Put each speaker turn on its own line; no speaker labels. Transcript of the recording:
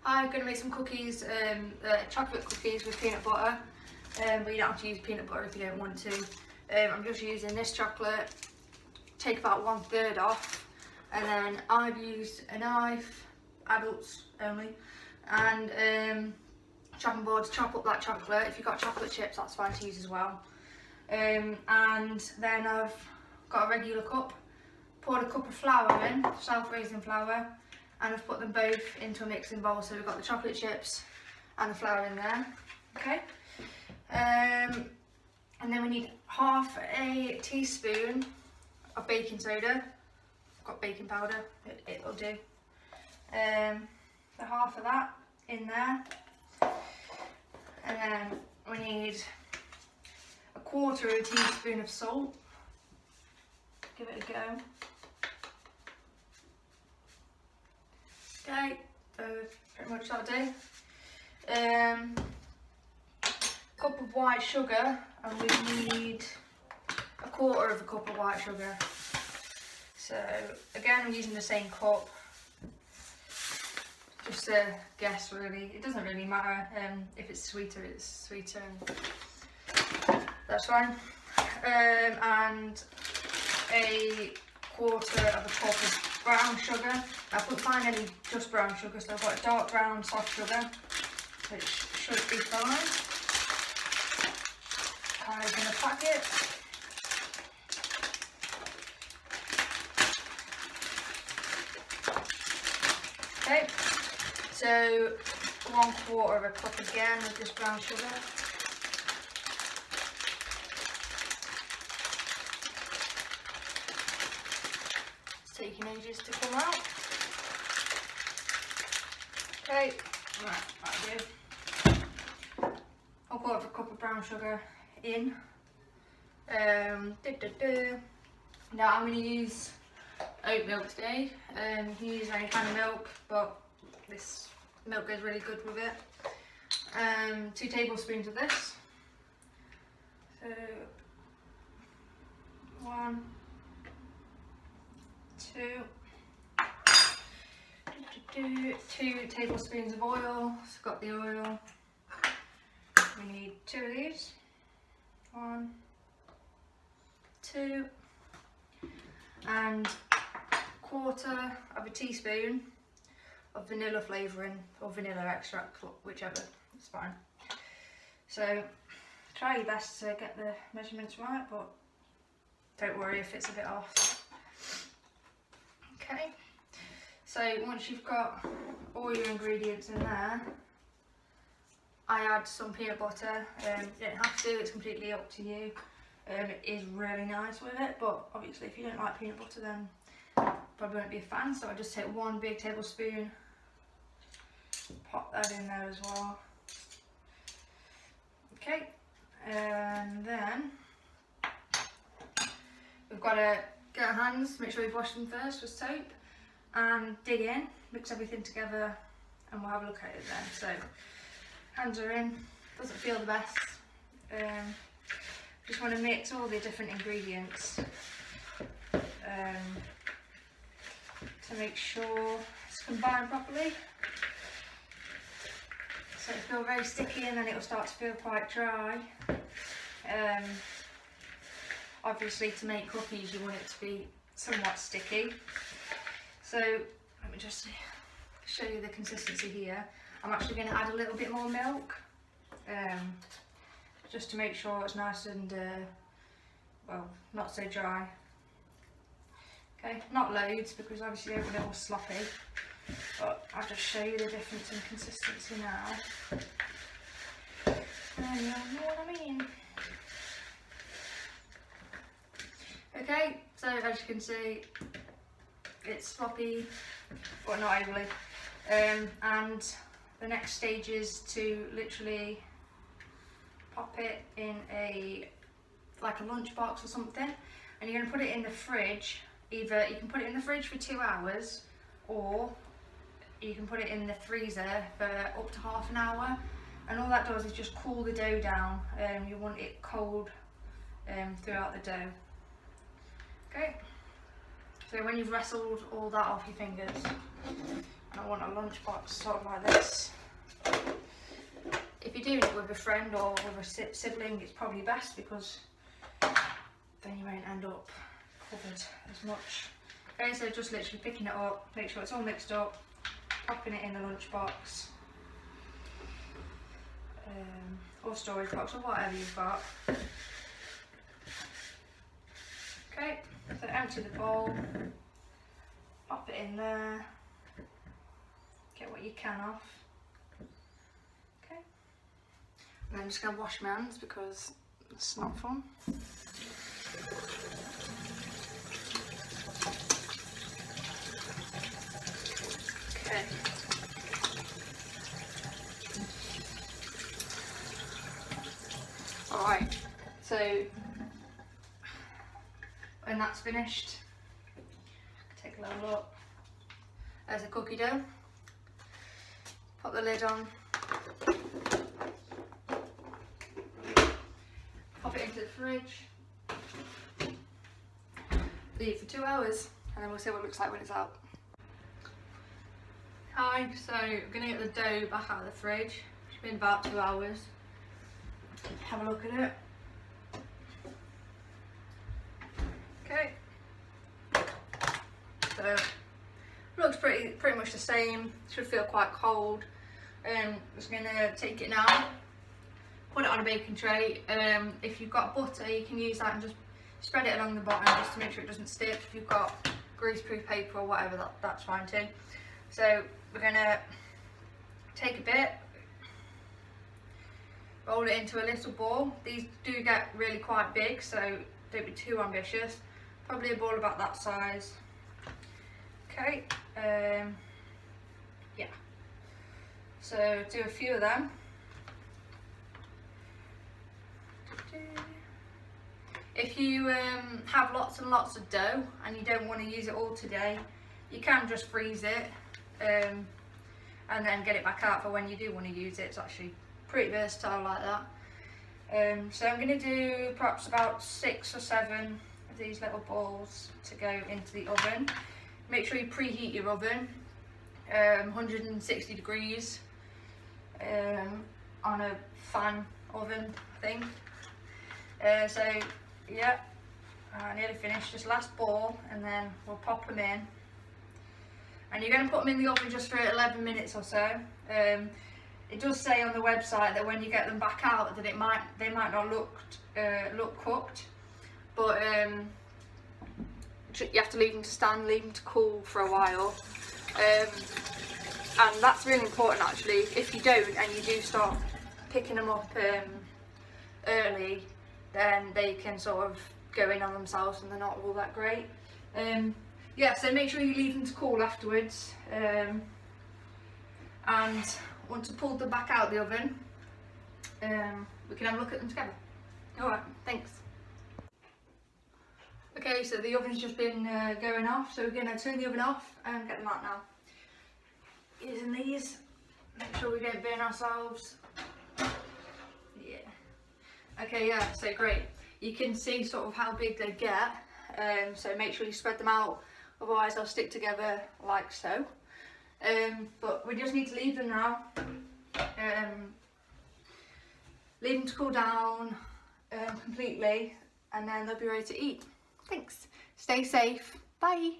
I'm going to make some cookies, chocolate cookies with peanut butter, but you don't have to use peanut butter if you don't want to. I'm just using this chocolate, take about 1/3 off, and then I've used a knife, adults only, and chopping board to chop up that chocolate. If you've got chocolate chips, that's fine to use as well. And then I've got a regular cup, poured a cup of flour in, self-raising flour, and I've put them both into a mixing bowl. So we've got the chocolate chips and the flour in there. Okay. And then we need 1/2 teaspoon of baking soda. I've got baking powder, it'll do. So half of that in there. And then we need 1/4 teaspoon of salt. Give it a go. Okay, so pretty much that'll do. Cup of white sugar, and we need 1/4 cup of white sugar. So again, I'm using the same cup. Just a guess, really. It doesn't really matter. If it's sweeter, it's sweeter. That's fine. And 1/4 of a cup of brown sugar. I couldn't find any just brown sugar, so I've got dark brown soft sugar, which should be fine. Open the packet. Okay, so 1/4 of a cup again of this brown sugar. It's taking ages to come out. Okay, right, that'll do. 1/4 of a cup of brown sugar in. Now I'm going to use oat milk today. You can use any kind of milk, but this milk goes really good with it. 2 tablespoons of this. So 1, 2, 2 tablespoons of oil. So I've got the oil. We need 2 of these. 1, 2, and 1/4 of a teaspoon of vanilla flavouring or vanilla extract, whichever, it's fine. So try your best to get the measurements right, but don't worry if it's a bit off. Okay, so once you've got all your ingredients in there, I add some peanut butter. You don't have to, it's completely up to you. It is really nice with it, but obviously if you don't like peanut butter, then probably won't be a fan. So I just take 1 big tablespoon, pop that in there as well. Okay, and then we've got to get our hands, make sure we've washed them first with soap, and dig in, mix everything together, and we'll have a look at it then. So hands are in, doesn't feel the best. Just want to mix all the different ingredients to make sure it's combined properly. So it'll feel very sticky, and then it'll start to feel quite dry. Obviously, to make cookies, you want it to be somewhat sticky. So let me just show you the consistency here. I'm actually going to add a little bit more milk, just to make sure it's nice and, well, not so dry. Okay, not loads, because obviously they're a little sloppy, but I'll just show you the difference in consistency now. And you'll know what I mean. Okay, so as you can see, it's sloppy, but not overly. And the next stage is to literally pop it in like a lunchbox or something, and you're going to put it in the fridge. Either you can put it in the fridge for 2 hours, or you can put it in the freezer for up to half an hour, and all that does is just cool the dough down. You want it cold throughout the dough. Okay, so when you've wrestled all that off your fingers, and I want a lunchbox sort of like this. If you're doing it with a friend or with a sibling, it's probably best because then you won't end up covered as much. Okay, so just literally picking it up, make sure it's all mixed up, popping it in the lunchbox, or storage box, or whatever you've got. Okay, so empty the bowl, pop it in there, get what you can off. Okay, and then I'm just going to wash my hands because it's not fun. Okay. Alright, so when that's finished, take a little look. There's a cookie dough. Pop the lid on. Pop it into the fridge. Leave for 2 hours and then we'll see what it looks like when it's out. Hi, so I'm going to get the dough back out of the fridge. It's been about 2 hours. Have a look at it. Okay. So looks pretty much the same. Should feel quite cold. Just going to take it now. Put it on a baking tray. If you've got butter, you can use that and just spread it along the bottom just to make sure it doesn't stick. If you've got greaseproof paper or whatever, that's fine too. So we're going to take a bit, roll it into a little ball. These do get really quite big, so don't be too ambitious. Probably a ball about that size. Okay, yeah. So do a few of them. If you have lots and lots of dough and you don't want to use it all today, you can just freeze it and then get it back out for when you do want to use it. It's actually pretty versatile like that. So I'm going to do perhaps about 6 or 7 of these little balls to go into the oven. Make sure you preheat your oven, 160 degrees on a fan oven thing. So yeah, nearly finished. Just last ball and then we'll pop them in. And you're going to put them in the oven just for 11 minutes or so. It does say on the website that when you get them back out that they might not look cooked, but you have to leave them to stand, leave them to cool for a while, and that's really important actually. If you don't and you do start picking them up early, then they can sort of go in on themselves and they're not all that great. Yeah, so make sure you leave them to cool afterwards, and once you've pulled them back out of the oven, we can have a look at them together. Alright, thanks. Okay, so the oven's just been going off, so we're going to turn the oven off and get them out now. Using these, make sure we don't burn ourselves. Yeah. Okay, yeah, so great. You can see sort of how big they get, so make sure you spread them out, otherwise they'll stick together like so. But we just need to leave them now. Leave them to cool down completely, and then they'll be ready to eat. Thanks. Stay safe. Bye.